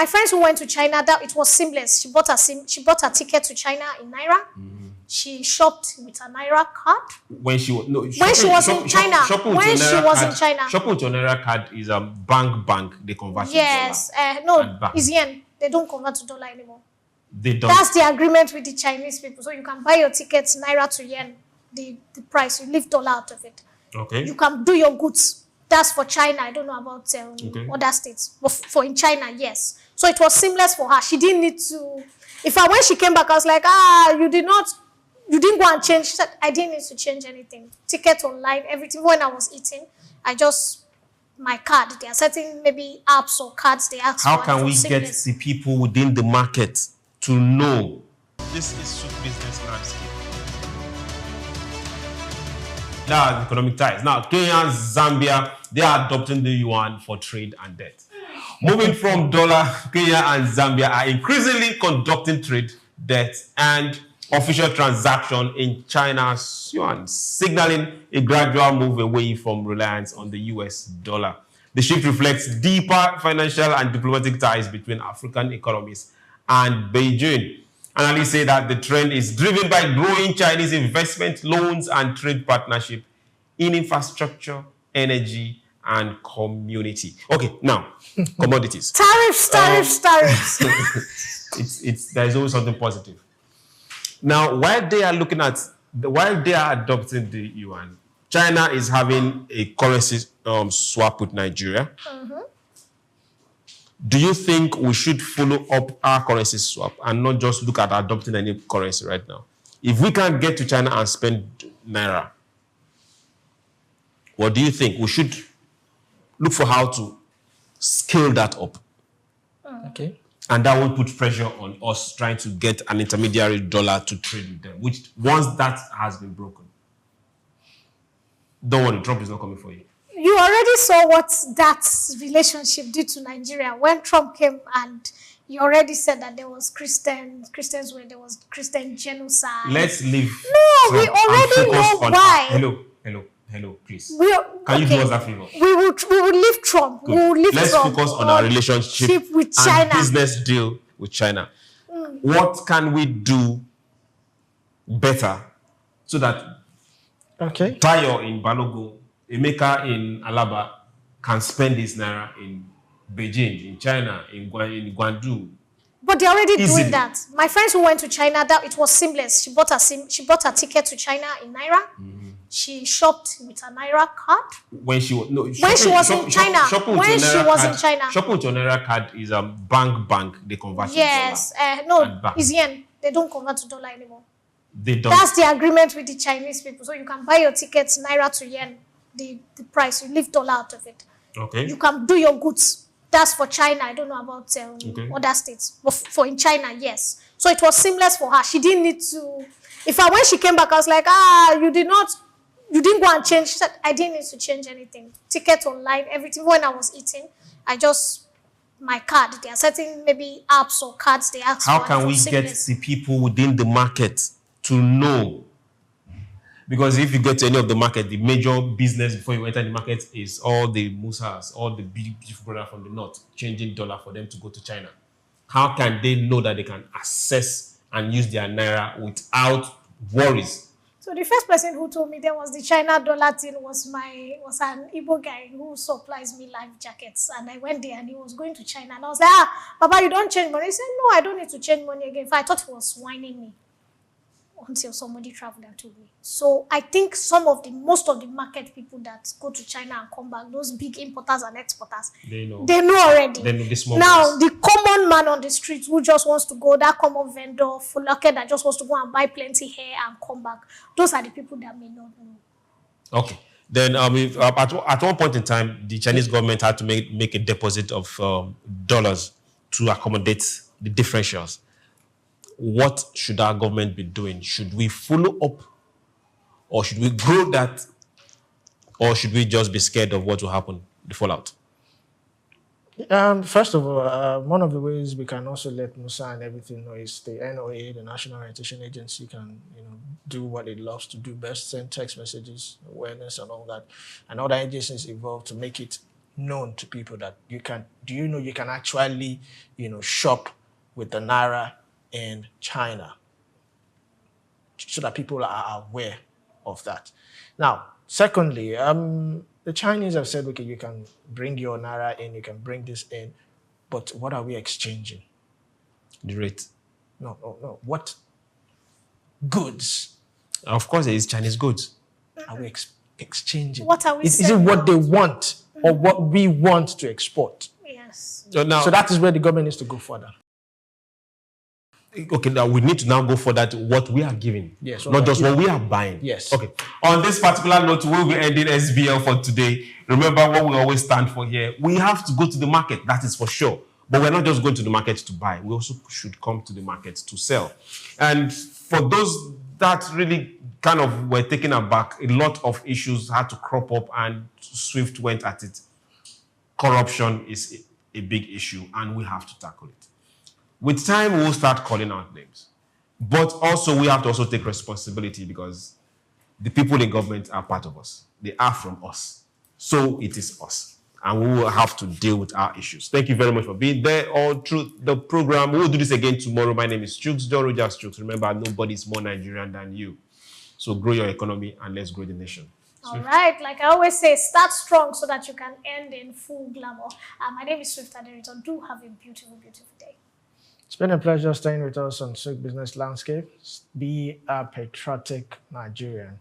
My friends who went to China, that it was seamless. She bought a ticket to China in Naira. She shopped with a Naira card. When she was in China. Shopping with your Naira card is a bank. They convert to dollar. No, it's yen. They don't convert to dollar anymore. They don't. That's the agreement with the Chinese people. So you can buy your tickets Naira to yen. The price, you leave dollar out of it. Okay. You can do your goods. That's for China. I don't know about other states, but for in China, yes. So it was seamless for her. She didn't need to. When she came back, I was like, you didn't go and change. She said, I didn't need to change anything. Ticket online, everything. When I was eating, my card. There are certain maybe apps or cards they ask for. How can we get the people within the market to know? This is Souq business landscape. Now, economic ties. Now, Kenya and Zambia, they are adopting the yuan for trade and debt. Moving from dollar, Kenya and Zambia are increasingly conducting trade, debt, and official transaction in China's yuan, signaling a gradual move away from reliance on the US dollar. The shift reflects deeper financial and diplomatic ties between African economies and Beijing. Analysts say that the trend is driven by growing Chinese investment, loans, and trade partnership in infrastructure, energy, and community. Okay, now, commodities. Tariffs. There's always something positive. Now, while they are adopting the yuan, China is having a currency swap with Nigeria. Do you think we should follow up our currency swap and not just look at adopting any currency right now? If we can't get to China and spend Naira, what do you think? We should look for how to scale that up. Okay. And that will put pressure on us trying to get an intermediary dollar to trade with them, which once that has been broken, don't worry, Trump is not coming for you. You already saw what that relationship did to Nigeria when Trump came, and he already said that there was Christians where there was Christian genocide. Let's leave. No, we already know why. Hello, please. Can you do us that favor? We will leave Trump. Good. We will leave Let's Trump focus on our relationship with China. And business deal with China. What can we do better so that Tayo in Balogo, Emeka in Alaba can spend his Naira in Beijing, in China, in Guangzhou? But they're already doing that. My friends who went to China, that it was seamless. She bought a ticket to China in Naira. She shopped with a Naira card. When she was in China. Shopping with your Naira card is a bank. They convert to dollar. No, it's yen. They don't convert to dollar anymore. They don't. That's the agreement with the Chinese people. So you can buy your tickets Naira to yen. The price, you leave dollar out of it. Okay. You can do your goods. That's for China. I don't know about other states. But for in China, yes. So it was seamless for her. She didn't need to. When she came back, I was like, you didn't go and change. She said, I didn't need to change anything. Ticket online, everything. When I was eating, my card. There are certain maybe apps or cards they ask for. How can we get the people within the market to know? Because if you get to any of the market, the major business before you enter the market is all the Musas, all the big beautiful brothers from the north, changing dollar for them to go to China. How can they know that they can access and use their Naira without worries? So the first person who told me there was the China dollar thing was an Igbo guy who supplies me life jackets. And I went there and he was going to China. And I was like, Baba, you don't change money? He said, no, I don't need to change money again. I thought he was whining me until somebody traveled and told me. So I think most of the market people that go to China and come back, those big importers and exporters, they know already. They know the small now, the common man on the street who just wants to go, that common vendor, Fulake that just wants to go and buy plenty hair and come back, those are the people that may not know. Okay. Then at one point in time, the Chinese government had to make a deposit of dollars to accommodate the differentials. What should our government be doing? Should we follow up? Or should we grow that? Or should we just be scared of what will happen, the fallout? First of all, one of the ways we can also let Musa and everything know is the NOA, the National Orientation Agency, can do what it loves to do best, send text messages, awareness and all that, and other agencies involved to make it known to people that you can, do you know you can actually, shop with the Naira in China? So that people are aware of that. Now, secondly, the Chinese have said, okay, you can bring your Naira in, you can bring this in, but what are we exchanging? The rate. No. What goods Of course, it is Chinese goods. are we exchanging? What are we Is it selling what they out? want or what we want to export? Yes. So now, So that is where the government needs to go further. okay, now we need to now go for that what we are giving. Yes, Not what just we're what we are buying. Yes. Okay. On this particular note, we'll be ending SBL for today. Remember what we always stand for here. We have to go to the market, that is for sure. But we're not just going to the market to buy. We also should come to the market to sell. And for those that really kind of were taken aback, a lot of issues had to crop up and Swift went at it. Corruption is a big issue and we have to tackle it. With time, we'll start calling out names. But also, we have to also take responsibility because the people in government are part of us. They are from us. So it is us. And we will have to deal with our issues. Thank you very much for being there all through the program. We will do this again tomorrow. My name is Chooks, Doroja Chooks. Remember, nobody's more Nigerian than you. So grow your economy and let's grow the nation. All right, like I always say, start strong so that you can end in full glamour. My name is Swift Aderiton. Do have a beautiful, beautiful day. It's been a pleasure staying with us on Souq Business Landscape. Be a patriotic Nigerian.